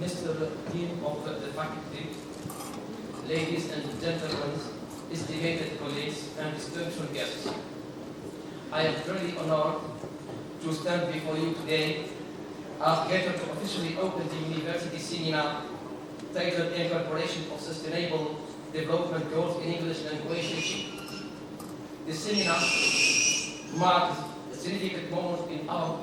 Mr. Dean of the Faculty, ladies and gentlemen, estimated colleagues and distinguished guests, I am very honored to stand before you today as gathered to officially open the university seminar titled Incorporation of Sustainable Development Goals in English Language. The seminar marks a significant moment in our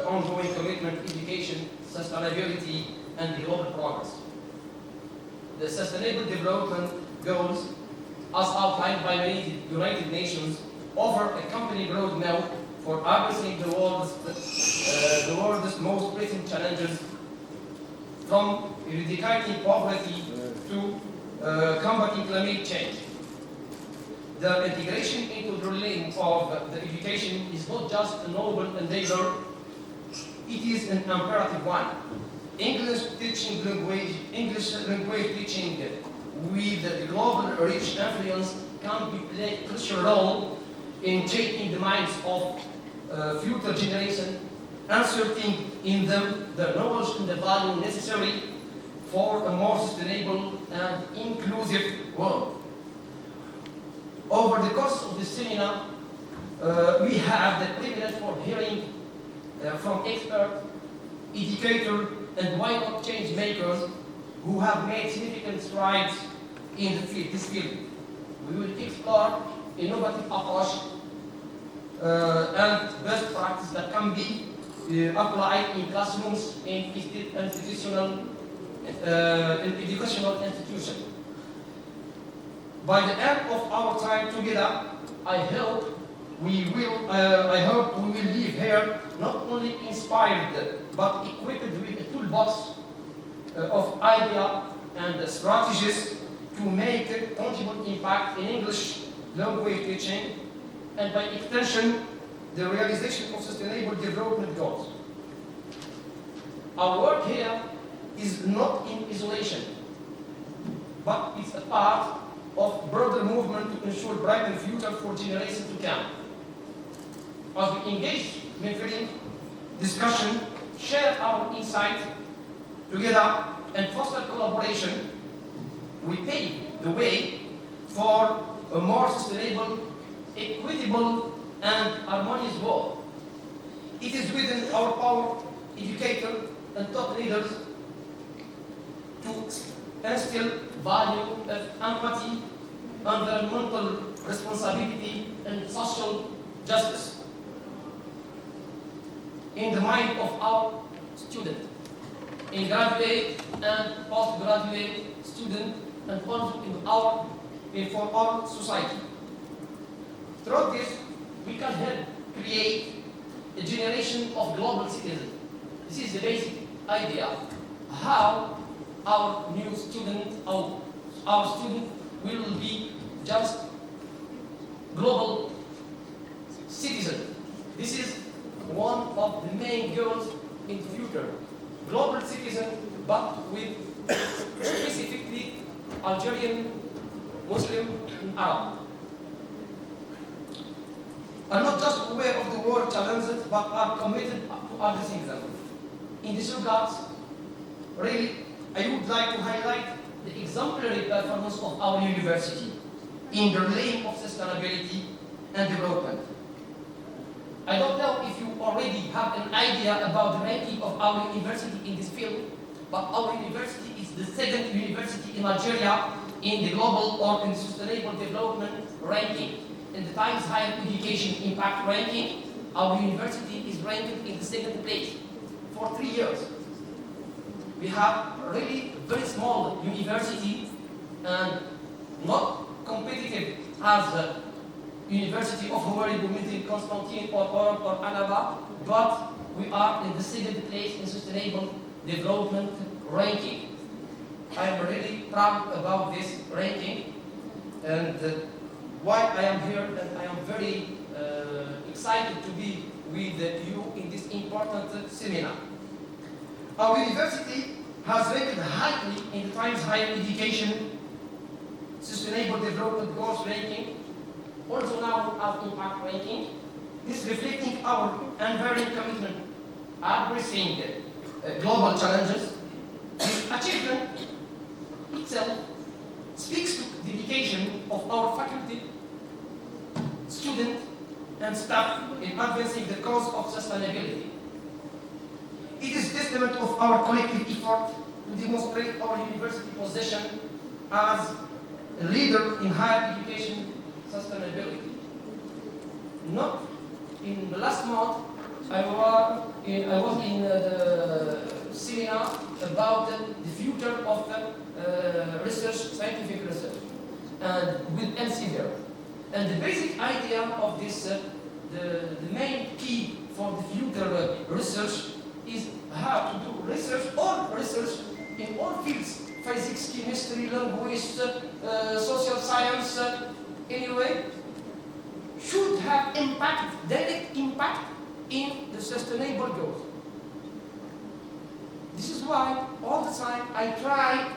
ongoing commitment to education, sustainability, and global progress. The Sustainable Development Goals, as outlined by the United Nations, offer a company roadmap for addressing the world's most pressing challenges, from eradicating poverty to combating climate change. The integration into the realm of the education is not just a noble endeavor, it is an imperative one. English language teaching with the global rich influence can play a crucial role in shaping the minds of future generations, inserting in them the knowledge and the value necessary for a more sustainable and inclusive world. Over the course of the seminar, we have the privilege of hearing from experts, educators, and why not change makers who have made significant strides in this field. We will explore innovative approach and best practice that can be applied in classrooms in educational institutions. By the end of our time together, I hope we will leave here not only inspired but equipped with a toolbox of ideas and strategies to make a tangible impact in English language teaching and by extension the realization of sustainable development goals. Our work here is not in isolation, but it's a part of broader movement to ensure brighter future for generations to come. As we engage in mentoring, discussion, share our insights together, and foster collaboration, we pave the way for a more sustainable, equitable, and harmonious world. It is within our power, educators and top leaders, to instill value of empathy, environmental responsibility, and social justice in the mind of our students, in graduate and postgraduate students, and also for our society. Through this, we can help create a generation of global citizens. This is the basic idea. How our new student, our student will be just global citizens. This is one of the main goals in the future. Global citizen, but with specifically Algerian, Muslim, and Arab. Are not just aware of the world challenges, but are committed to addressing them. In this regard, really, I would like to highlight the exemplary performance of our university in the realm of sustainability and development. I don't know if you already have an idea about the ranking of our university in this field, but our university is the second university in Algeria in the global or in sustainable development ranking. In the Times Higher Education Impact ranking, our university is ranked in the second place for 3 years. We have really very small university and not competitive as University of Houari, Boumidi, Constantine, or Annaba, but we are in the second place in sustainable development ranking. I am really proud about this ranking, and why I am here, and I am very excited to be with you in this important seminar. Our university has ranked highly in the Times Higher Education Sustainable Development Goals ranking, also now our impact ranking. This reflecting our unwavering commitment addressing global challenges. This achievement itself speaks to the dedication of our faculty, students, and staff in advancing the cause of sustainability. It is testament of our collective effort to demonstrate our university position as a leader in higher education sustainability. Not in the last month, I was in the seminar about the future of research, scientific research, and with Elsevier. And the basic idea of this, the main key for the future research is how to do research, all research in all fields, physics, chemistry, language, social science, anyway, should have impact, direct impact in the sustainable goals. This is why all the time I try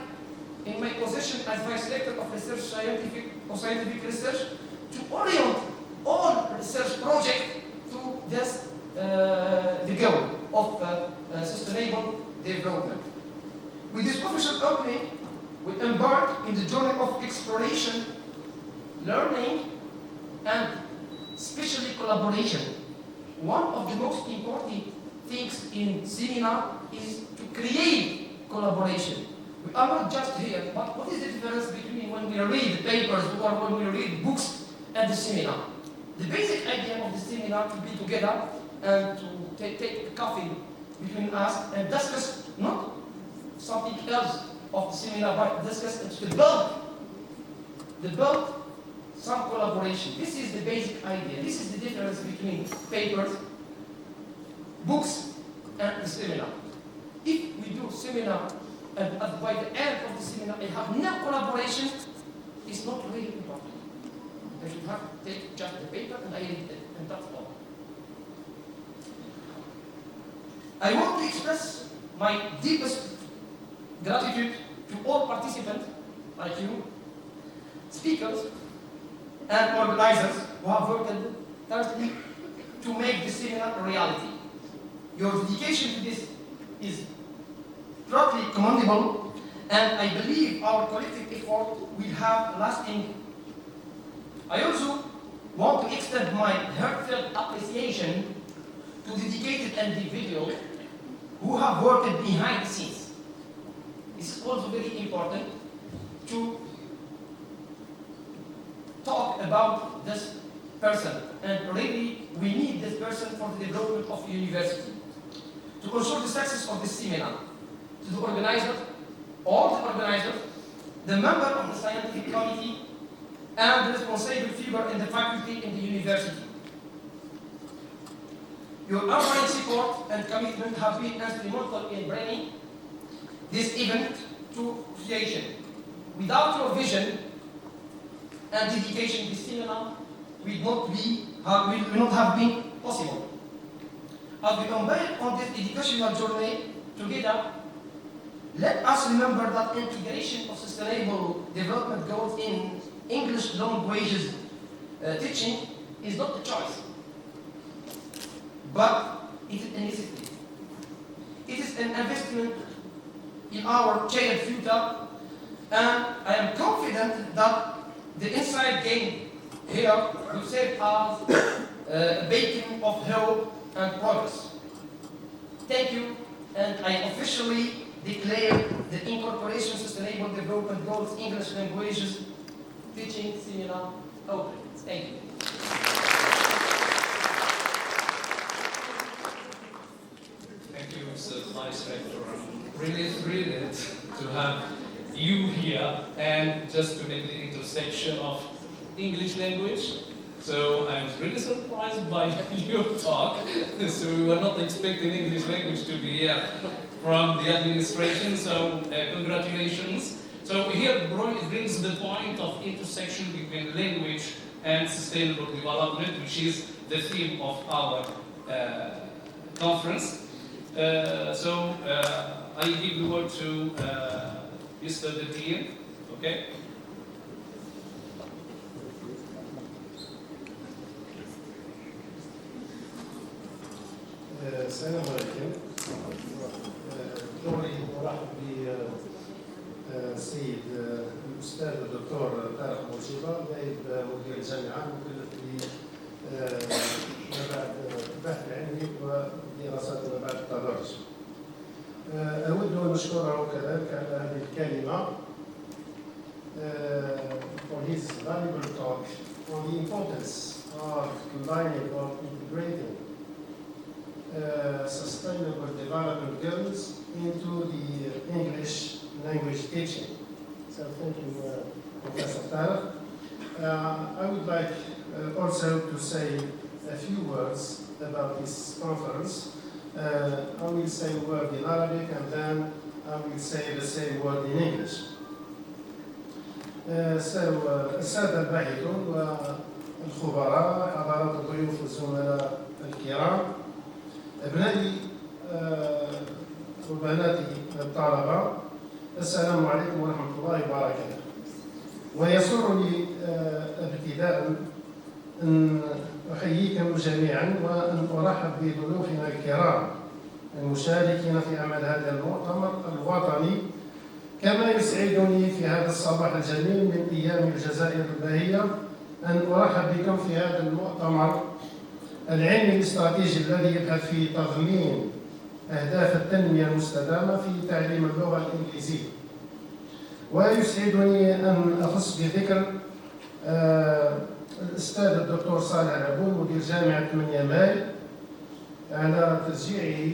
in my position as Vice Rector of Research Scientific Research to orient all research projects to this the goal of sustainable development. With this official opening, we embark in the journey of exploration, learning, and especially collaboration. One of the most important things in seminar is to create collaboration. We are not just here, but what is the difference between when we read papers or when we read books at the seminar? The basic idea of the seminar to be together and to take a coffee between us and discuss not something else of the seminar, but discuss and to build some collaboration. This is the basic idea. This is the difference between papers, books, and the seminar. If we do seminar and by the end of the seminar I have no collaboration, it's not really important. I should have to take just the paper and I read it, and that's all. I want to express my deepest gratitude to all participants like you, speakers, and organizers who have worked tirelessly to make this seminar a reality. Your dedication to this is truly commendable, and I believe our collective effort will have lasting. I also want to extend my heartfelt appreciation to dedicated individuals who have worked behind the scenes. This is also very important to talk about this person, and really we need this person for the development of the university. To ensure the success of this seminar, to the organizers, all the organizers, the member of the scientific committee, and the responsible figure in the faculty in the university. Your unwavering support and commitment have been instrumental in bringing this event to fruition. Without your vision and dedication, this seminar will not have been possible. As we embark on this educational journey together, let us remember that integration of sustainable development goals in English languages teaching is not a choice, but it is a necessity. It is an investment in our shared future, and I am confident that the insight gained here will serve as a beacon of hope and progress. Thank you, and I officially declare the Incorporation Sustainable Development Goals English Languages Teaching Seminar open. Thank you. Thank you, Mr. Vice Rector. I'm really thrilled to have you here, and just to make the intersection of English language So I was really surprised by your talk. So we were not expecting English language to be here from the administration. So congratulations. So here it brings the point of intersection between language and sustainable development, which is the theme of our conference. I give the word to Mr. Dean. Okay. السلام عليكم. دوري مرحب بالسيد الاستاذ الدكتور طارق بورجيبه نائب مدير الجامعه مكلف البحث العلمي ودراسات ما بعد التدرج. اود ان اشكره كذلك على هذه الكلمه for his valuable talk on the importance of combining or integrating sustainable development goals into the English language teaching. So thank you, Professor Tarek. I would like also to say a few words about this conference. I will say a word in Arabic and then I will say the same word in English. السادة الباحثون والخبراء، حضرات الضيوف والزملاء الكرام، أبنائي وبناتي الطلبة، السلام عليكم ورحمة الله وبركاته. ويسرني ابتداء أن أحييكم جميعا وأن أرحب بضيوفنا الكرام المشاركين في عمل هذا المؤتمر الوطني، كما يسعدني في هذا الصباح الجميل من أيام الجزائر الباهية أن أرحب بكم في هذا المؤتمر العلمي الاستراتيجي الذي يبحث في تضمين أهداف التنمية المستدامة في تعليم اللغة الإنجليزية. ويسعدني أن أخص بذكر الأستاذ الدكتور صالح العبود مدير جامعة 8 ماي على تشجيعه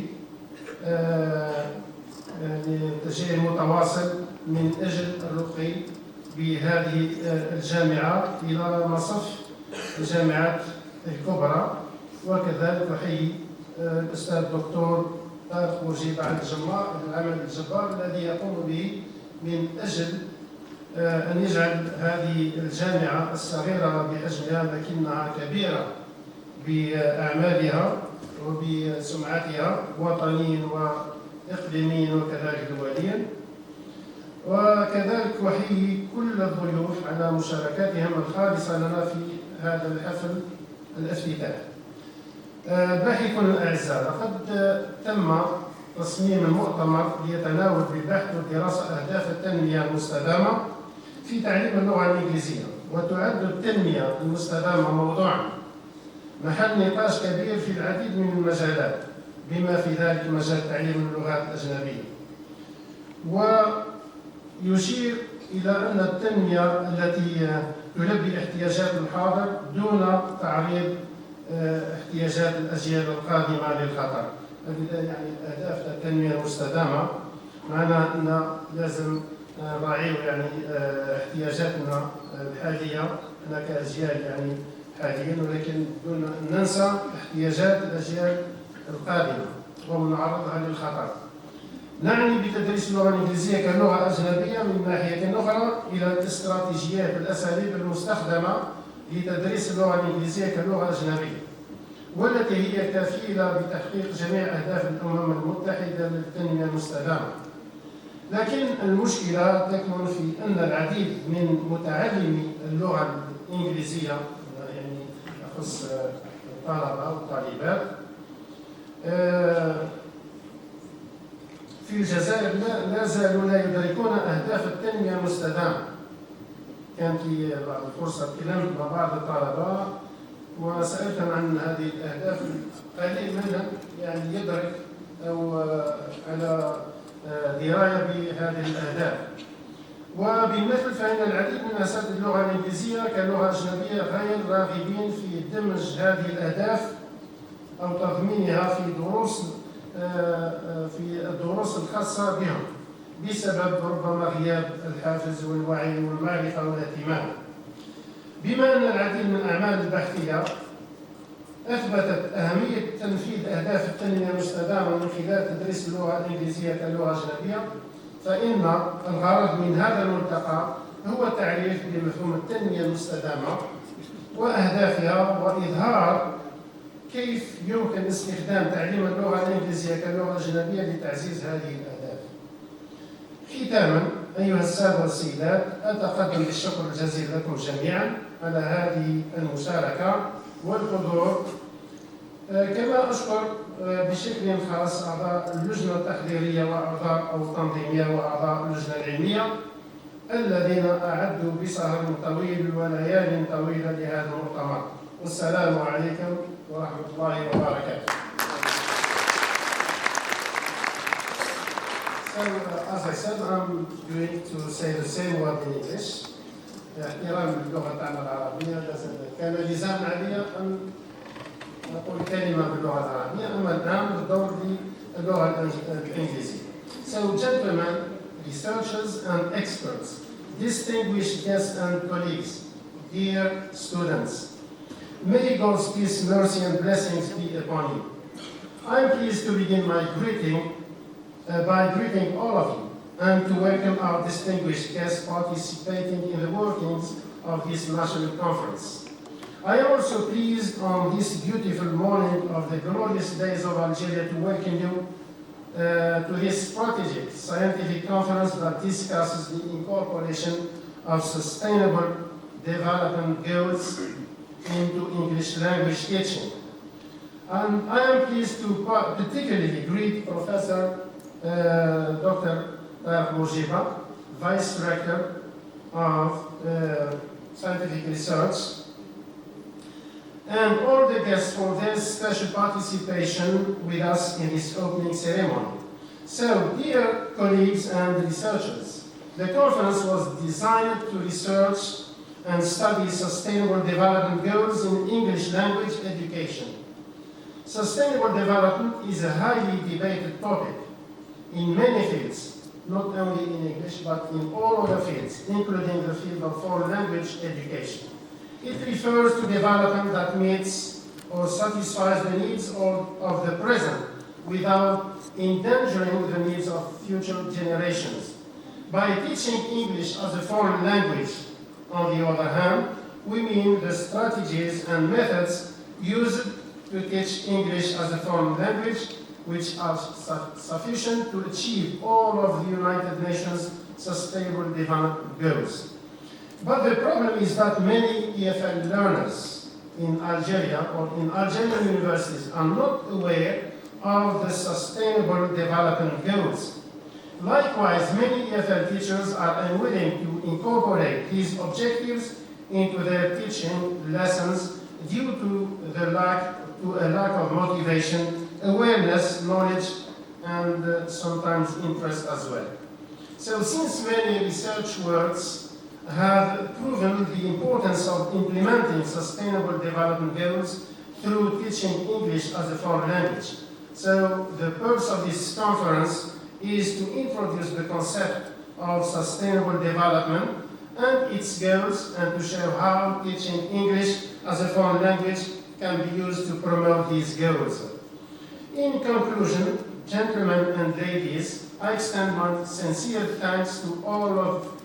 تشجيع متواصل من أجل الرقي بهذه الجامعة إلى مصف الجامعات الكبرى. وكذلك أحيي الأستاذ الدكتور طارق بورجيبه على العمل الجبار الذي يقوم به من أجل أن يجعل هذه الجامعة الصغيرة بحجمها لكنها كبيرة بأعمالها وبسمعتها وطنيا وإقليميا وكذلك دوليا. وكذلك أحيي كل الضيوف على مشاركتهم الخالصة لنا في هذا الحفل الافتتاح. باحثون الأعزاء، لقد تم تصميم المؤتمر ليتناول ببحث ودراسة أهداف التنمية المستدامة في تعليم اللغة الإنجليزية، وتعد التنمية المستدامة موضوعا محل نقاش كبير في العديد من المجالات بما في ذلك مجال تعليم اللغات الأجنبية. ويشير إلى أن التنمية التي تلبي احتياجات الحاضر دون تعريض احتياجات الأجيال القادمة للخطر. يعني أهداف التنمية المستدامة معناه أن لازم نراعي يعني احتياجاتنا الحالية أنا كأجيال يعني حاليا، ولكن دون أن ننسى احتياجات الأجيال القادمة ونعرضها للخطر. نعني بتدريس اللغة الإنجليزية كلغة أجنبية من ناحية أخرى إلى الاستراتيجيات والأساليب المستخدمة لتدريس اللغة الإنجليزية كلغة أجنبية، والتي هي كفيلة بتحقيق جميع أهداف الأمم المتحدة للتنمية المستدامة. لكن المشكلة تكمن في أن العديد من متعلمي اللغة الإنجليزية، يعني أخص الطلبة والطالبات في الجزائر لا زالوا لا يدركون أهداف التنمية المستدامة. كان في بعض الفرصة تكلمت مع بعض الطلبة وسألتهم عن هذه الأهداف، قليل منهم يعني يدرك أو على دراية بهذه الأهداف. وبالمثل فإن العديد من أساتذة اللغة الإنجليزية كلغة أجنبية غير راغبين في دمج هذه الأهداف أو تضمينها في الدروس الخاصة بهم بسبب ربما غياب الحافز والوعي والمعرفة والاهتمام. بما أن العديد من الأعمال البحثية أثبتت أهمية تنفيذ أهداف التنمية المستدامة من خلال تدريس اللغة الإنجليزية كلغة أجنبية، فإن الغرض من هذا الملتقى هو التعريف بمفهوم التنمية المستدامة وأهدافها، وإظهار كيف يمكن استخدام تعليم اللغة الإنجليزية كلغة أجنبية لتعزيز هذه الأهداف. ختاما أيها السادة والسيدات، أتقدم بالشكر الجزيل لكم جميعا على هذه المشاركة والحضور، كما أشكر بشكل خاص أعضاء اللجنة التحضيرية وأعضاء أو التنظيمية وأعضاء اللجنة العلمية الذين أعدوا بسهر طويل وليال طويلة لهذا المؤتمر. والسلام عليكم ورحمة الله وبركاته. So, as I said, I'm going to say the same word in English. احترام اللغة تاعنا العربية، كان لزاما علي أن نقول كلمة باللغة العربية، أما الآن بالدور باللغة الإنجليزية. So, gentlemen, researchers and experts, distinguished guests and colleagues, dear students, may God's peace, mercy, and blessings be upon you. I am pleased to begin my greeting by greeting all of you and to welcome our distinguished guests participating in the workings of this national conference. I am also pleased on this beautiful morning of the glorious days of Algeria to welcome you to this strategic scientific conference that discusses the incorporation of sustainable development goals into English language teaching. And I am pleased to particularly greet Professor Dr. Tarek Bourdjiba, Vice Director of Scientific Research, and all the guests for their special participation with us in this opening ceremony. So, dear colleagues and researchers, the conference was designed to research and study sustainable development goals in English language education. Sustainable development is a highly debated topic in many fields, not only in English, but in all other fields, including the field of foreign language education. It refers to development that meets or satisfies the needs of the present without endangering the needs of future generations. By teaching English as a foreign language, on the other hand, we mean the strategies and methods used to teach English as a foreign language, which are sufficient to achieve all of the United Nations Sustainable Development Goals. But the problem is that many EFL learners in Algeria or in Algerian universities are not aware of the Sustainable Development Goals. Likewise, many EFL teachers are unwilling to incorporate these objectives into their teaching lessons due to a lack of motivation, awareness, knowledge, and sometimes interest as well. So since many research works have proven the importance of implementing sustainable development goals through teaching English as a foreign language, so the purpose of this conference is to introduce the concept of sustainable development and its goals, and to show how teaching English as a foreign language can be used to promote these goals. In conclusion, gentlemen and ladies, I extend my sincere thanks to all of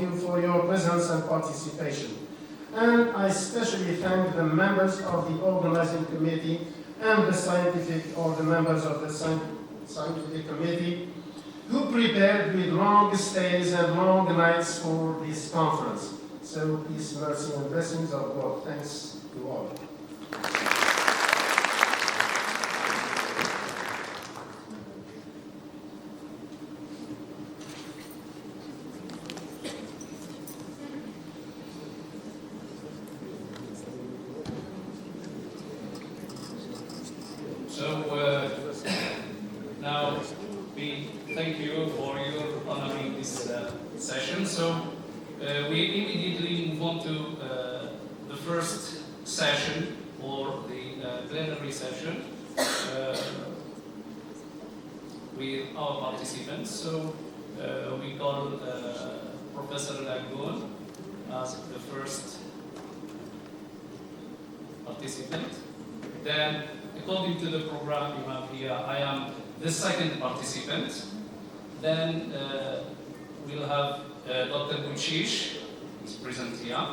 you for your presence and participation. And I especially thank the members of the organizing committee and the members of the scientific committee who prepared with long stays and long nights for this conference. So peace, mercy, and blessings of God. Thanks to all. Now we thank you for your honoring this session. So we immediately move on to the first session, or the plenary session, with our participants. So we call Professor Elaggoune as the first participant. Then, according to the program you have here, I am the second participant. Then we'll have Dr. Bouchish, who's present here,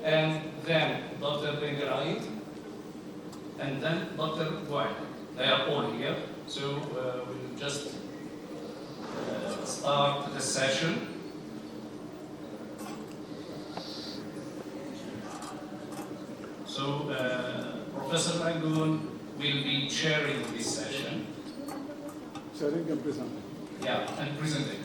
and then Dr. Bengraid, and then Dr. Bourdjiba. They are all here, so we'll just start the session. So Professor Elaggoune will be chairing this session. Sharing and presenting. Yeah, and presenting.